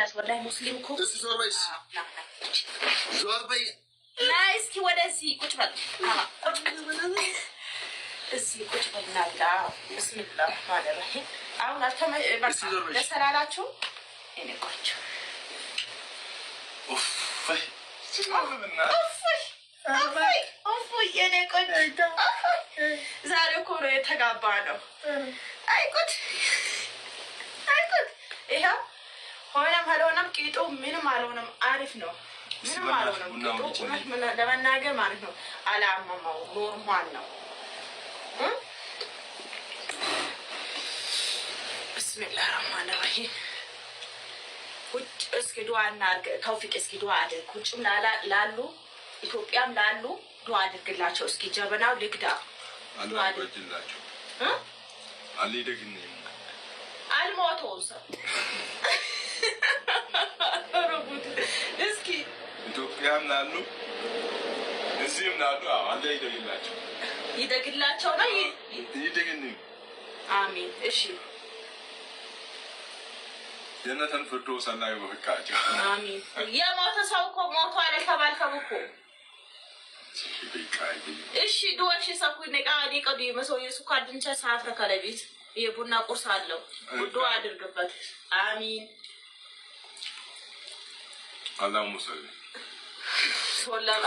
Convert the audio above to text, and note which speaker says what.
Speaker 1: والله مسلم كو
Speaker 2: زور بيس زور بي
Speaker 1: نايس كي ودسي كتبل اسي كتبل نادا بسم الله الرحمن الرحيم አሁን አልተመ ለሰራላችሁ እኔ ቆንጆ ኡፍ ኡፍ የኔ ቆንጆ ዛሬ እኮ ነው የተጋባ ነው አይቁት ይሄው ሆነም አልሆነም ቂጡ ምንም አልሆነም አሪፍ ነው ምንም አልሆነም ቂጡ ምን ለመናገር ማለት ነው አላማማው ኖርማል ነው بسم الله الرحمن الرحيم ቁጭ እስኪ ዱዓ እናድርግ ተውፊቅ እስኪ ዱዓ አድርግ ቁጭም ላሉ ኢትዮጵያም ላሉ ዱዓ አድርግላቸው እስኪ ጀበናው ልግዳ
Speaker 2: አላህ ይበጅላቸው አሊ ደግኔ
Speaker 1: አልሞቶስ ረቡት እስኪ
Speaker 2: ኢትዮጵያም ላሉ እዚህም ላሉ አላህ ይደግላቸው
Speaker 1: ይደግላቸው ነው
Speaker 2: ይደግኔ
Speaker 1: አሜን እሺ
Speaker 2: ጀነተን ፍርዶስ አላህ ይወፍቃቸው
Speaker 1: አሜን የሞተ ሰው እኮ ሞቶ አለ ተባልከው እኮ እሺ ዱዋሽ ሰው ነቃዲ ቀዲ መሰው የሱካር ድንቻ ሳፍረ ከለቤት የቡና ቁርስ አለው ዱዓ አድርግበት አሜን አላህ ሙሰሊ ሶላላ